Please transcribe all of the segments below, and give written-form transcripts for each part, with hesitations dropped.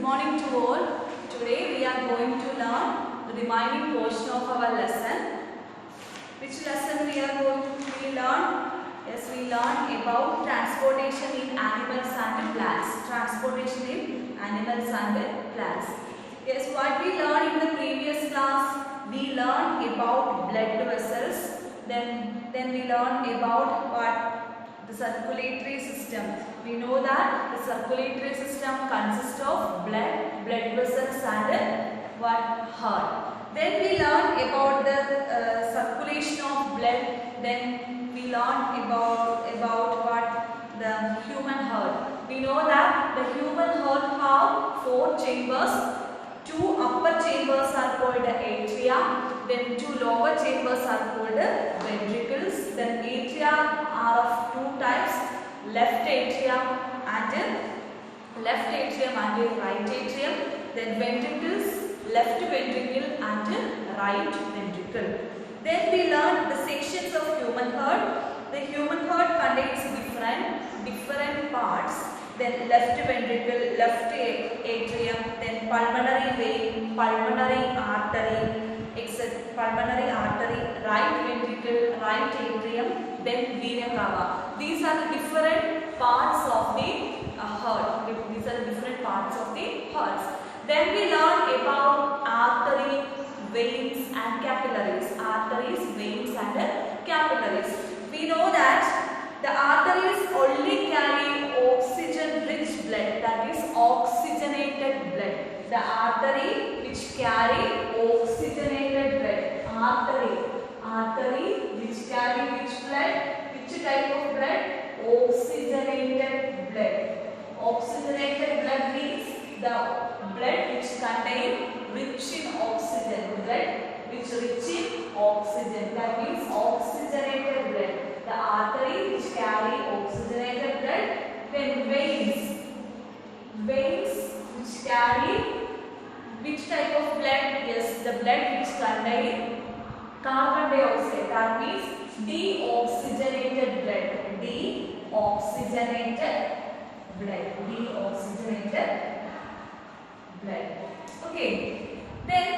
Good morning to all. Today we are going to learn the remaining portion of our lesson. Which lesson we are going to learn? Yes, we learn about transportation in animals and plants. Transportation in animals and plants. Yes, what we learned in the previous class, we learned about blood vessels. Then we learned about what? The circulatory system. We know that the circulatory system consists of blood vessels and what? Heart. Then we learn about the circulation of blood. Then we learn about what? The human heart. We know that the human heart have 4 chambers. 2 upper chambers are called atria. Then 2 lower chambers are called ventricles. Then atria are of 2 types, left atrium and right atrium. Then ventricles, left ventricle and right ventricle. Then we learn the sections of human heart. The human heart contains different parts. Then left ventricle, left atrium, then pulmonary vein, pulmonary artery, pulmonary artery, right ventricle, right atrium, then vena cava. These are the different parts of the heart. These are the different parts of the hearts. Then we learn about artery, veins and capillaries. Arteries, veins and capillaries. We know that the arteries only carry oxygen-rich blood, that is oxygenated blood. The artery which carry oxygenated blood. Artery which carry which blood? Which type of blood? Oxygenated blood. Oxygenated blood means the blood which contain rich in oxygen. Blood which rich in oxygen. That means oxygenated blood. The artery which carry oxygenated blood. Then veins. Veins which carry which type of blood? Yes, the blood which contain carbon dioxide. That means deoxygenated blood. Deoxygenated blood. Okay. Then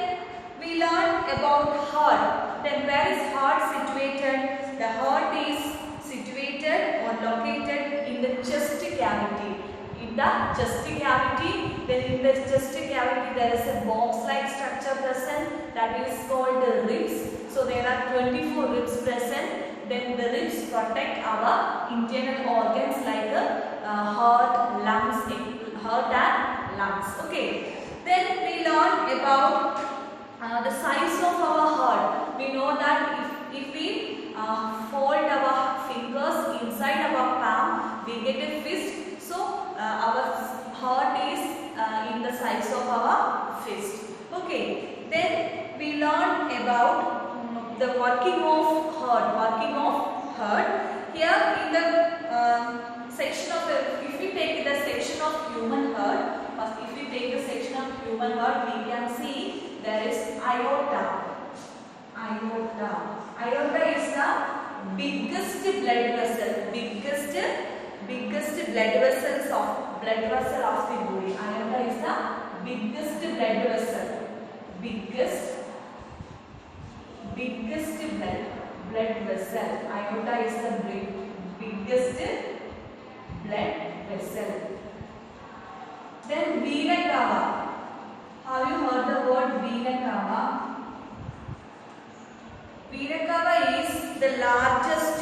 we learn about heart. Then where is heart situated? The heart is situated or located in the chest cavity. In the chest cavity, then in the chest cavity there is a box-like structure present, that is called the ribs. So there are 24 ribs present. Then the ribs protect our internal organs like heart, lungs, heart and lungs. Okay. Then we learn about the size of our heart. We know that if we fold our fingers inside our palm, we get a fist. So our heart is in the size of our fist. Okay. Then we learn about the working of heart. Here in the section of if we take the section of human heart, first if we take the section of human heart, we can see there is aorta. Aorta is the biggest blood vessel. Biggest blood vessel of the body. Aorta is the biggest blood vessel. Biggest blood vessel. Aorta is the biggest blood vessel. Then vena cava. Have you heard the word vena cava? Vena cava is the largest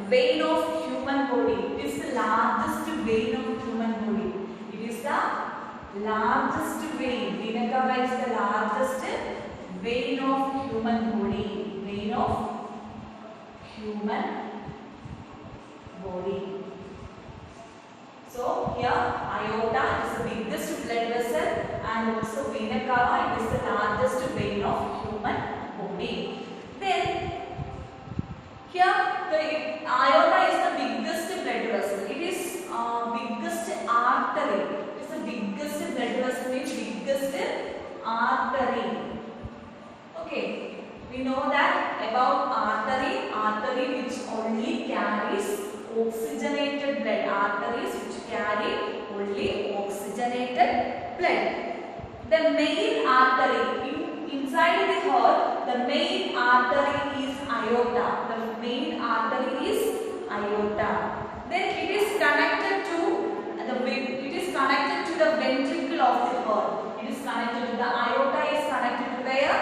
vein of human body. It is the largest vein of human body. It is the largest vein. Vena cava is the largest vein of human body. Vein of human body. So here aorta is the biggest blood vessel and also vena cava is the largest vein of human body. Then here the aorta is the biggest blood vessel. It is biggest artery. It is the biggest blood vessel means biggest artery. Okay. We know that about artery which only carries oxygenated blood. Arteries which carry only oxygenated blood. The main artery inside the heart, the main artery is aorta. The main artery is aorta. Then it is connected to the ventricle of the heart. It is connected to the aorta is connected to where?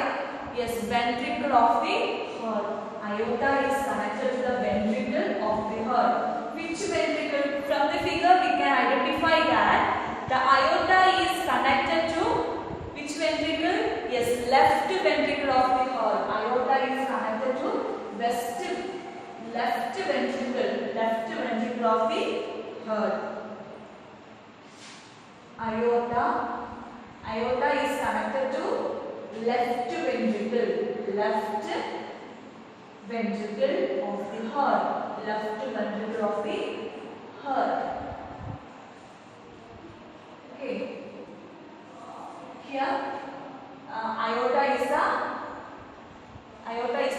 Yes, ventricle of the heart. Aorta is connected to the ventricle of the heart. Which ventricle? From the figure we can identify that the aorta is connected to which ventricle? Yes, left ventricle of the heart. Aorta is connected to left ventricle of the heart. Aorta is connected to left ventricle of the heart. Left ventricle of the heart. Okay. Here, aorta is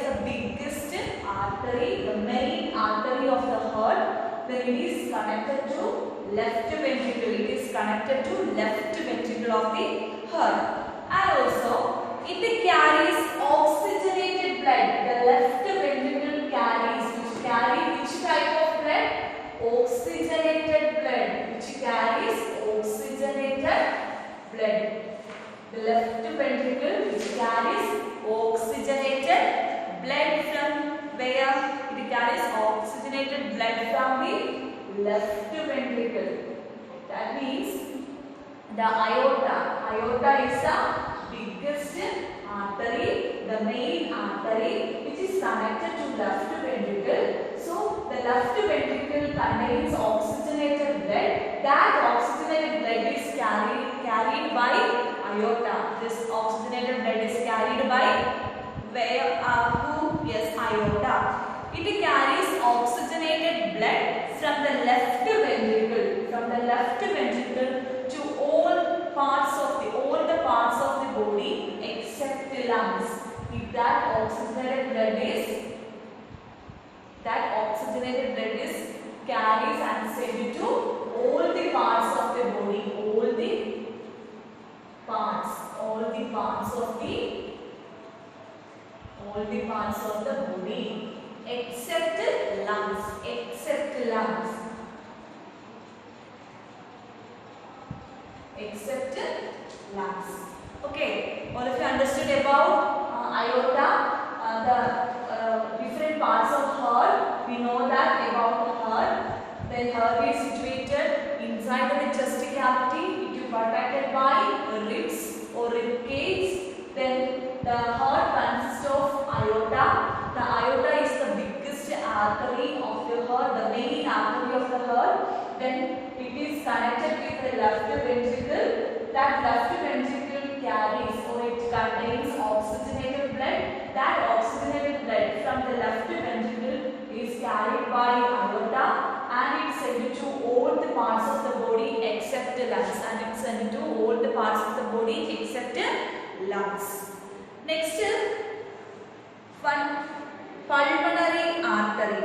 the biggest artery, the main artery of the heart. Then it is connected to left ventricle. It is connected to left ventricle of the heart. And also, it carries oxygenated blood. The left ventricle carries, which type of blood? Oxygenated blood. Which carries oxygenated blood. The left ventricle which carries oxygenated blood from where? It carries oxygenated blood from the left ventricle. That means the aorta is the biggest artery, the main artery which is connected to left ventricle. So the left ventricle contains oxygenated blood. That oxygenated blood is carried by aorta. This oxygenated blood is carried by where? Who? Yes, aorta. It carries oxygenated blood from the left ventricle to all the parts of the body except the lungs. If that oxygenated blood is carries and sent to all the parts of the body, all the parts of the body except lungs. Okay, all of you understood about aorta, the different parts of heart. We know that about the heart. Then heart is situated inside the chest cavity. It is protected by ribs or rib cage. Then the heart consists of aorta. The aorta is the biggest artery of the heart, the main artery of the heart. Then it is connected with the left ventricle. That left ventricle carries or it contains oxygenated blood. That oxygenated blood from the left ventricle is carried by aorta and it's sent to all the parts of the body except the lungs. And it's sent to all the parts of the body except the lungs. Next, pulmonary artery.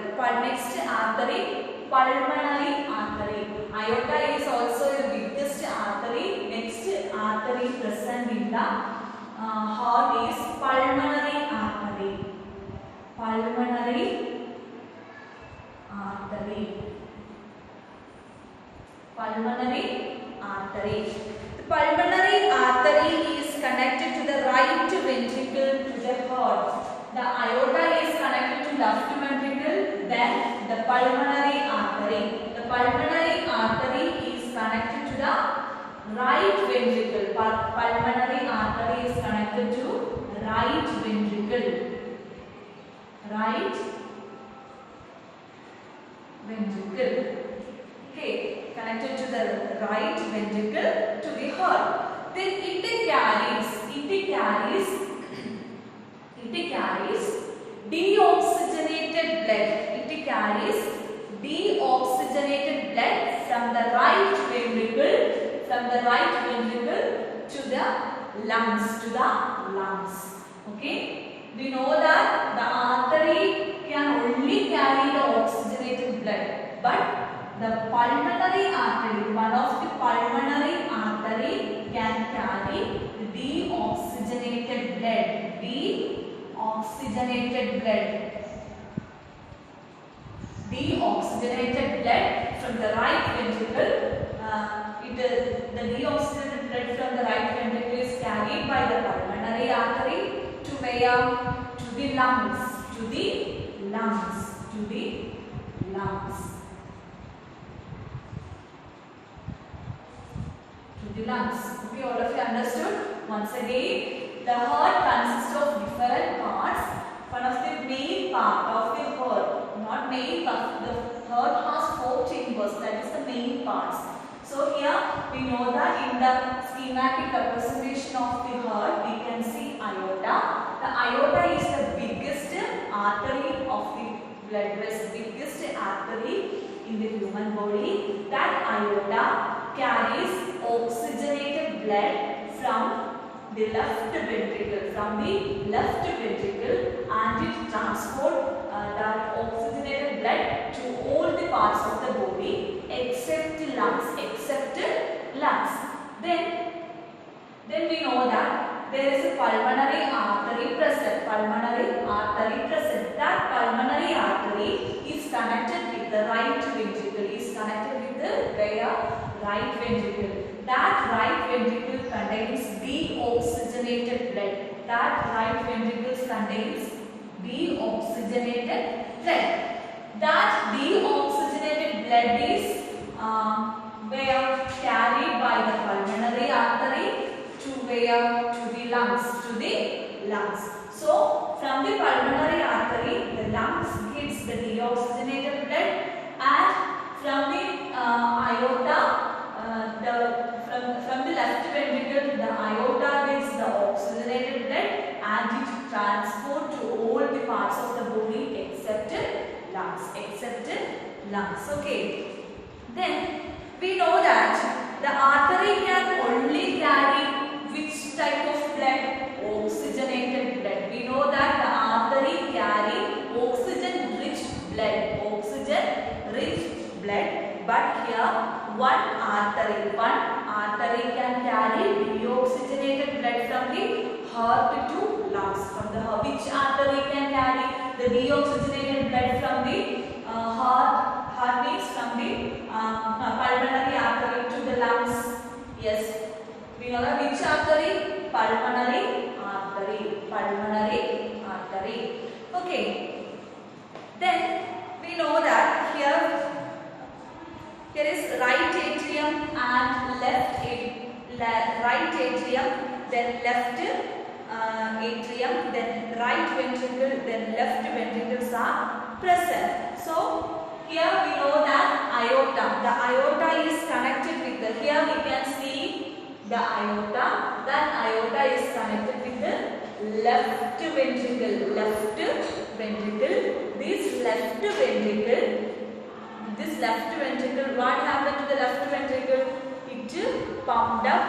Pulmonary artery. Aorta is also the biggest artery. Next artery present in the heart is pulmonary artery. Pulmonary artery. The pulmonary artery is connected to the right ventricle to the heart. The aorta is connected to left ventricle, then the pulmonary artery. The pulmonary artery is connected to the right ventricle. Pulmonary artery is connected to right ventricle. Okay, connected to the right ventricle to the heart. Then it carries deoxygenated blood. It carries deoxygenated blood from the right ventricle to the lungs. Okay, we know that the artery can only carry the oxygenated blood, but the pulmonary artery, one of the pulmonary artery can carry deoxygenated blood, deoxygenated blood, deoxygenated blood from the right ventricle. The deoxygenated blood from the right ventricle is carried by the pulmonary artery to where? To the lungs, to the lungs, to the lungs, to the lungs. Okay, all of you understood? Once again, the heart consists of different parts. One of the main part of the heart, not main part, the heart has 4 chambers, that is the main parts. So here we know that in the schematic representation of the heart, we can see aorta. The aorta is the biggest artery of the blood vessel, biggest artery in the human body. That aorta carries oxygenated blood from the left ventricle, and it transports that oxygenated blood to all the parts of the body except lungs, Then we know that there is a pulmonary artery present, That pulmonary artery is connected with the right ventricle, right ventricle. That right ventricle contains deoxygenated blood. That right ventricle contains deoxygenated blood. That deoxygenated blood is where carried by the pulmonary artery to where? To the lungs. So from the pulmonary artery, the lungs gets the deoxygenated blood, and from the aorta, from the left ventricle, the aorta gets the oxygenated blood, and it transports to all the parts of the body except lungs. Okay. Then we know that the artery can only carry which type of blood? Oxygenated blood. We know that the artery carry oxygen-rich blood. But here one artery can carry deoxygenated blood from the heart to lungs. From the heart, which artery can carry the deoxygenated blood from the heart? Heart means from the pulmonary artery to the lungs. Yes, we know that which artery? Pulmonary artery. Okay. Then we know that here is right atrium and left right atrium, then left atrium, then right ventricle, then left ventricles are present. So here we know that aorta. The aorta is connected with the. Here we can see the aorta. That aorta is connected with the left ventricle. This left ventricle, what happened to the left ventricle? It pumped up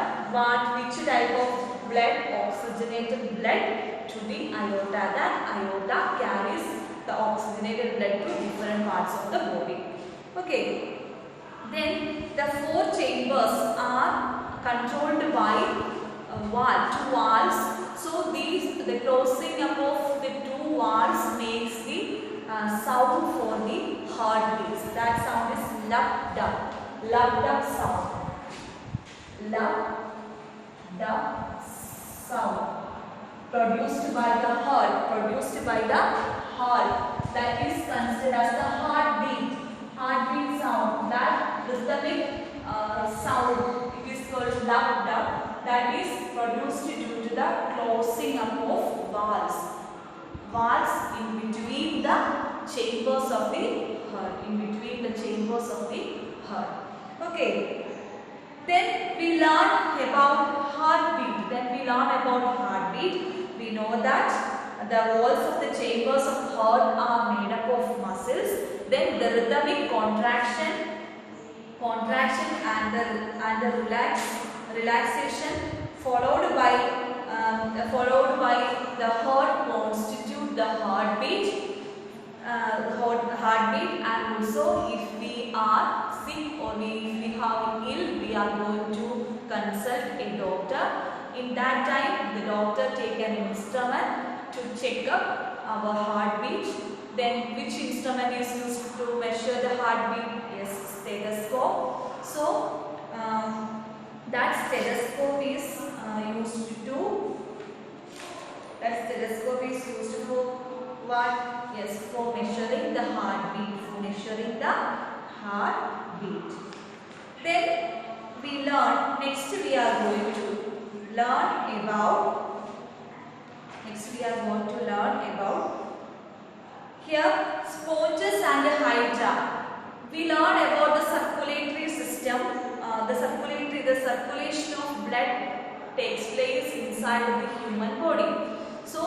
which type of blood? Oxygenated blood to the aorta. That aorta carries the oxygenated blood to different parts of the body. Okay. Then the 4 chambers are controlled by two valves. So the closing up of the 2 valves makes the sound for the heartbeats. That sound is lub-dub sound. Lub-dub sound produced by the heart. That is considered as the heartbeat sound. That rhythmic sound, it is called lub-dub. That is produced due to the closing up of valves in between the chambers of the heart. Okay. Then we learn about heartbeat. We know that the walls of the chambers of heart are made up of muscles. Then the rhythmic contraction and the relaxation followed by the heart constitute the heartbeat, and also if we are sick or we have ill, we are going to consult a doctor. In that time, the doctor take an instrument to check up our heartbeat. Then which instrument is used to measure the heartbeat? Yes, stethoscope. So that stethoscope is used to for what? Yes, for measuring the heartbeat. Then we learn. Next we are going to learn about. Here sponges and hydra. We learn about the circulatory system. The circulation of blood takes place inside the human body. So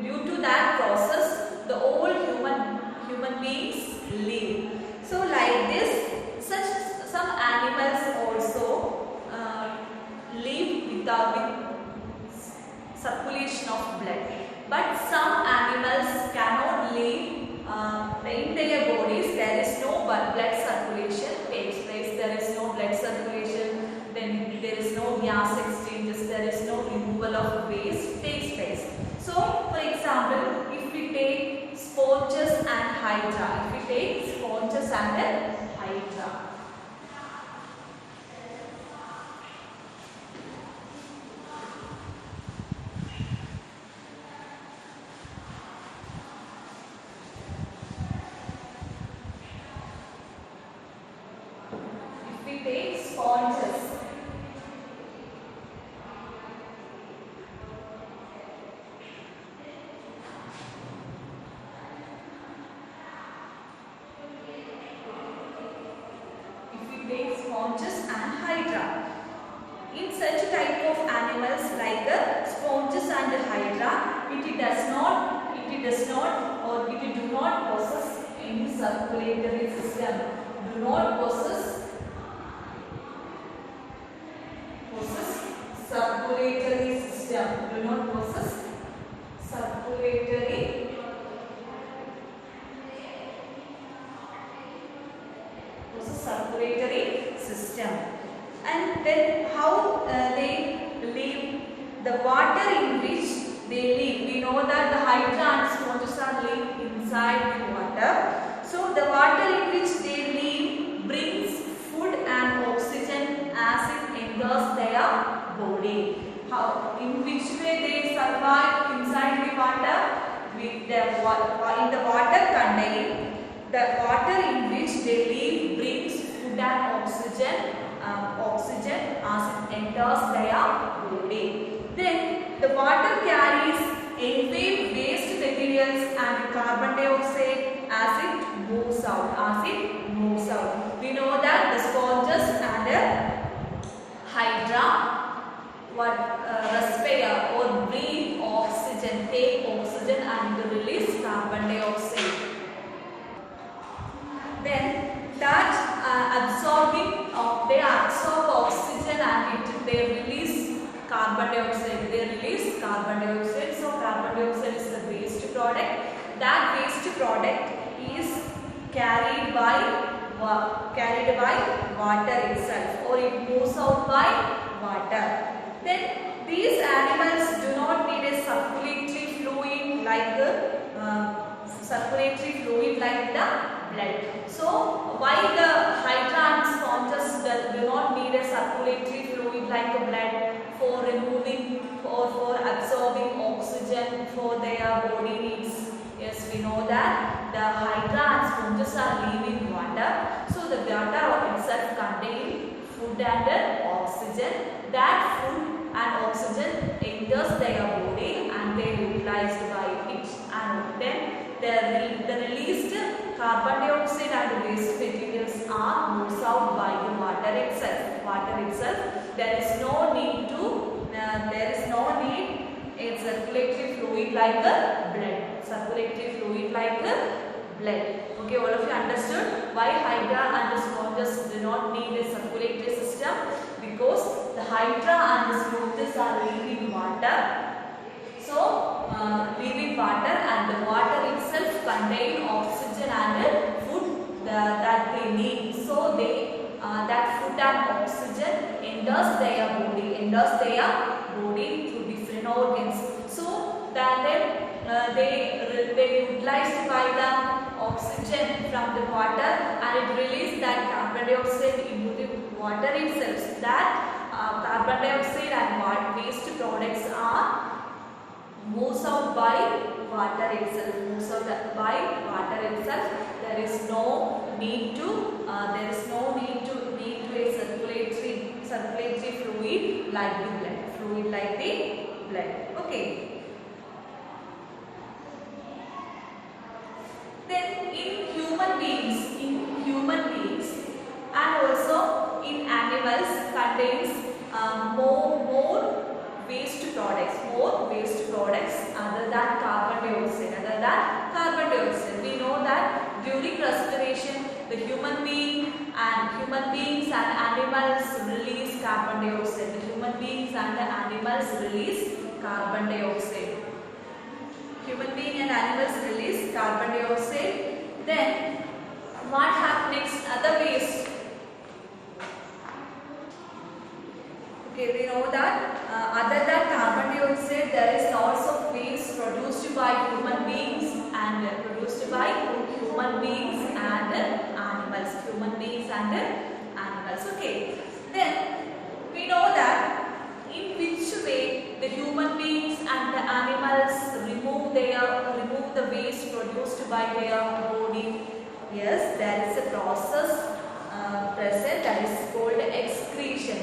due to that process, the all human beings live. So like this, some animals also live without circulation of blood. But some animals cannot live in their bodies. There is no blood circulation takes place. There is no blood circulation. Then there is no gas exchanges. There is no removal of waste takes place. So, for example, if we take sponges and hydra. Sponges and hydra. In such type of animals like the sponges and the hydra, it do not possess any circulatory system. Circulatory system. And then how they live? The water in which they live. We know that the hydra and sponges are live inside the water. So the water in which they live brings food and oxygen as it enters their body. In which way they survive inside the water? With in the water contain. The water in which they live brings food and oxygen as it enters their body. Then the water carries anyway waste materials and carbon dioxide as it moves out. We know that the sponges and the hydra respire or breathe oxygen, take oxygen and release carbon dioxide. Then that they absorb oxygen and they release carbon dioxide. So carbon dioxide is the waste product. That waste product is carried by water itself, or it moves out by water. Then these animals do not need a circulatory fluid like the blood. So why the hydra and sponges do not need a circulatory fluid like the blood for removing or for absorbing oxygen for their body needs? Yes, we know that the hydra and sponges are living water. So the water itself contains food and oxygen. That food and oxygen enters their body and they are utilized by it. And then the released carbon dioxide and waste materials are moved out by the water itself. There is no need a circulatory fluid like blood. Okay, all of you understood why hydra and the sponges do not need a circulatory system? Because the hydra and the sponges are living water. So, living water, and the water itself contains oxygen and food that they need. So, accept an oxygen enters their body through different organs. So that they utilized by the oxygen from the water, and it released that carbon dioxide into the water itself. So that carbon dioxide and waste products are moves out by water itself. There is no need to need to a circulatory fluid like the blood. Okay. Then in human beings and also in animals contains more waste products other than carbon dioxide. We know that during respiration the human beings and animals release carbon dioxide. Human beings and animals release carbon dioxide. Then what happens next? Other waste. Okay, we know that other than carbon dioxide, there is lots of waste produced by human beings and animals. Okay. Then we know that in which way the human beings and the animals remove the waste produced by their body. Yes, there is a process present that is called excretion.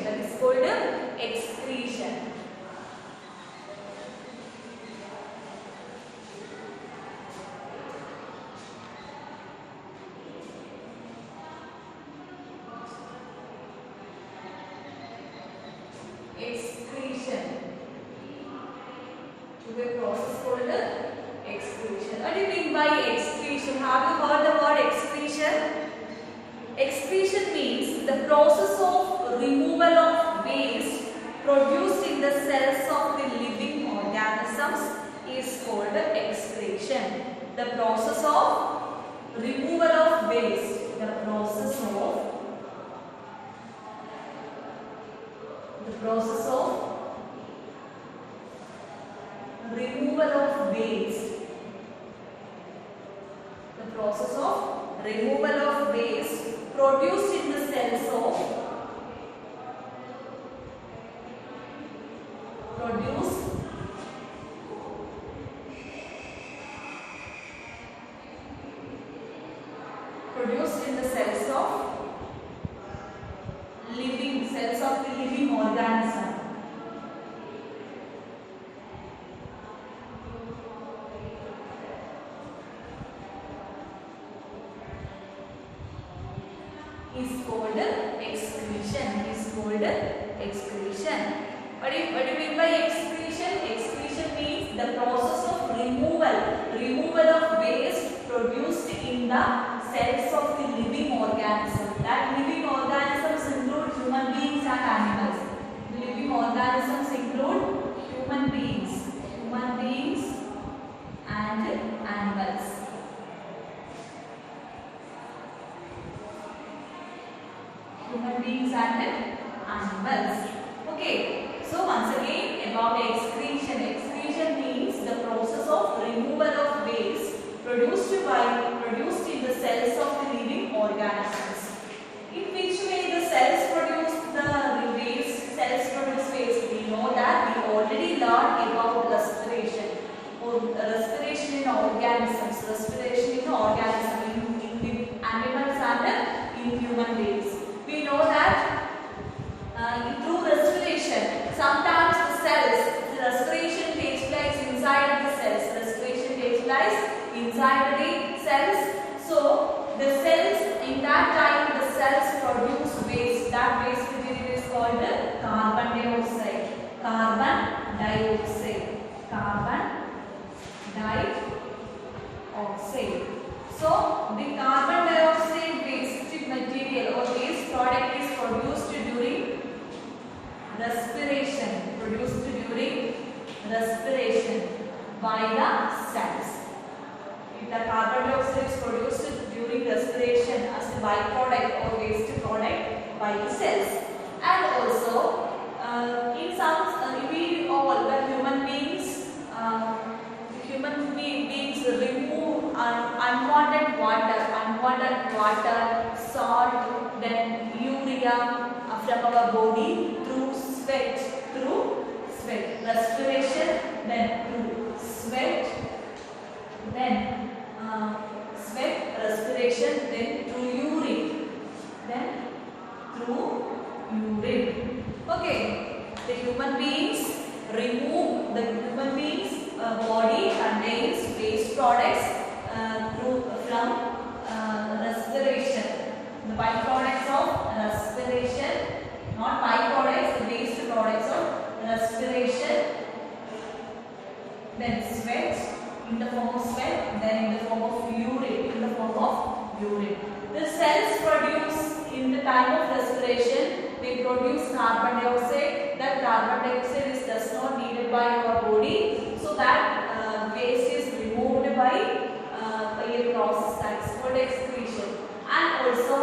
To a process called excretion. What do you mean by excretion? Have you heard the word excretion? Excretion means the process of removal of waste produced in the cells of the living organisms is called excretion. The process of removal of waste. Removal of waste. The process of removal of waste produced in the cells of the living organism. Is called excretion. What do you mean by excretion? Excretion means the process of removal of waste produced in the cells of the living organism. That living organisms include human beings and animals. Living organisms include human beings and animals. Human beings and animals. Okay. So once again about excretion. Excretion means the process of removal of waste produced in the cells of the living organisms. In which way the cells produce the waste? We know that we already learned about respiration. Respiration in organisms. In the animals and in human beings. We know that through respiration, sometimes the respiration takes place inside the cells. So the cells, in that time, the cells produce waste. That waste material is called carbon dioxide. So the carbon dioxide waste material or waste product is produced during respiration by the cells. If the carbon dioxide is produced during respiration as a byproduct or waste product, by the cells. And also in some we all the human beings beings remove unwanted water, salt, then urea from our body through sweat, respiration, then through sweat, then respiration, then through urine, then through urine. Okay, the human beings body contains waste products from respiration. The byproducts of respiration, not byproducts, the waste products of respiration. Then sweat in the form of sweat, then in the form of urine. The cells produce in the time of respiration, we produce carbon dioxide. That carbon dioxide is thus not needed by our body, so that waste is removed by a process that is called excretion. And also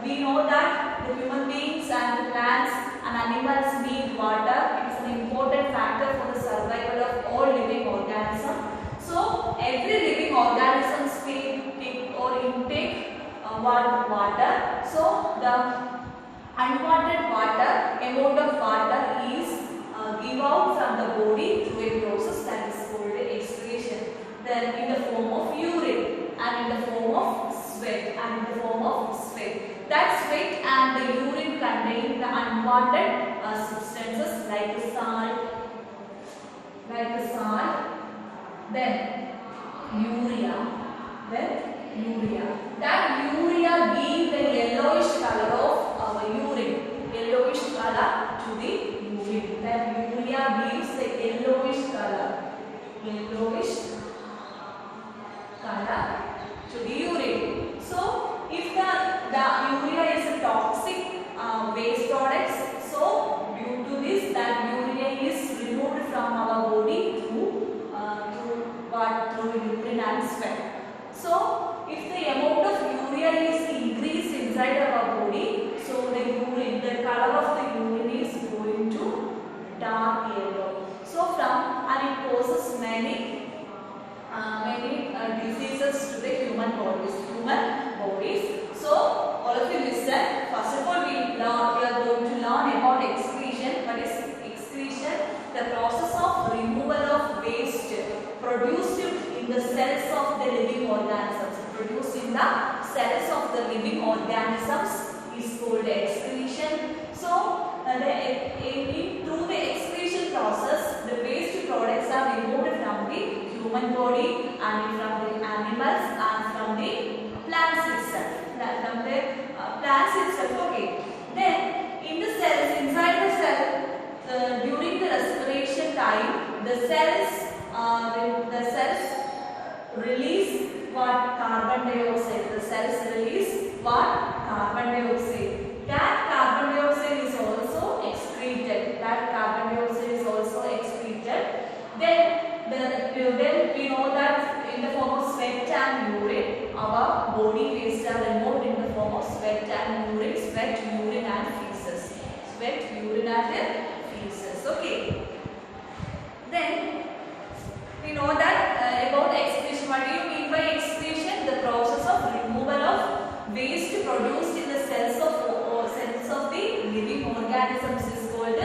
we know that the human beings and the plants and animals need water. It is an important factor for the survival of all living organisms. So every living organism take or intake water. So the unwanted amount of water is give out from the body through a process that is called excretion. Then in the form of urine and in the form of sweat That sweat and the urine contain the unwanted substances like the salt, then urea. That urea gives the yellowish color of our urine, yellowish color to the urine. That urea gives the yellowish color to the urine. So, if the urea is a toxic waste products, so due to this, that urea is removed from our body through urine and sweat. So, if the amount of urea is increased inside our body, so the color of the urine is going to dark yellow. So, and it causes many diseases to the human bodies. So, all of you listen. First of all, we are going to learn about excretion. What is excretion? The process of removal of waste produced in the cells of the living organisms. Is called excretion. So, through the excretion process, the waste products are removed from the human body and from the animals and from the plants itself. Okay. Then, in the cells, inside the cell, during the respiration time, the cells release what? Carbon dioxide. The cells release what? Carbon dioxide. That carbon dioxide is also excreted. Then we know that in the form of sweat and urine, our body waste are removed in the form of sweat, urine and feces. Okay. Then we know that about excretion. What do you mean by excretion? The process of removal of waste produced in the cells of the living organisms is called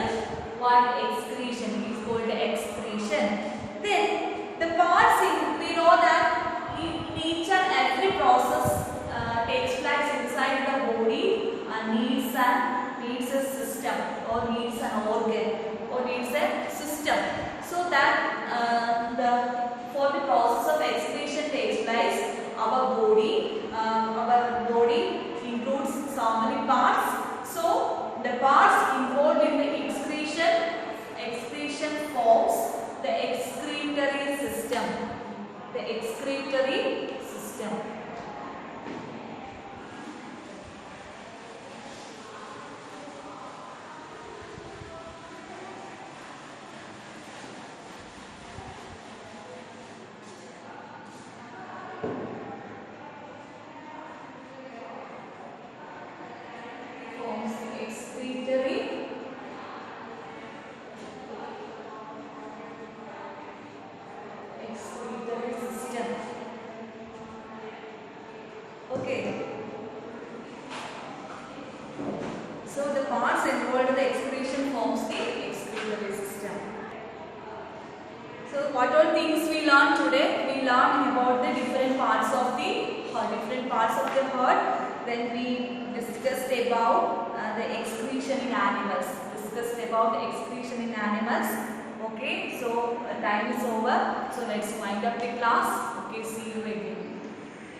excretion. Then the parts we know that in each and every process takes place inside the body needs a system or needs an Okay. So the parts involved in the excretion forms the excretory system. So what all things we learned today? We learned about the different parts of the heart. Then we discussed about the excretion in animals. Okay, so time is over. So let's wind up the class. Okay, see you again.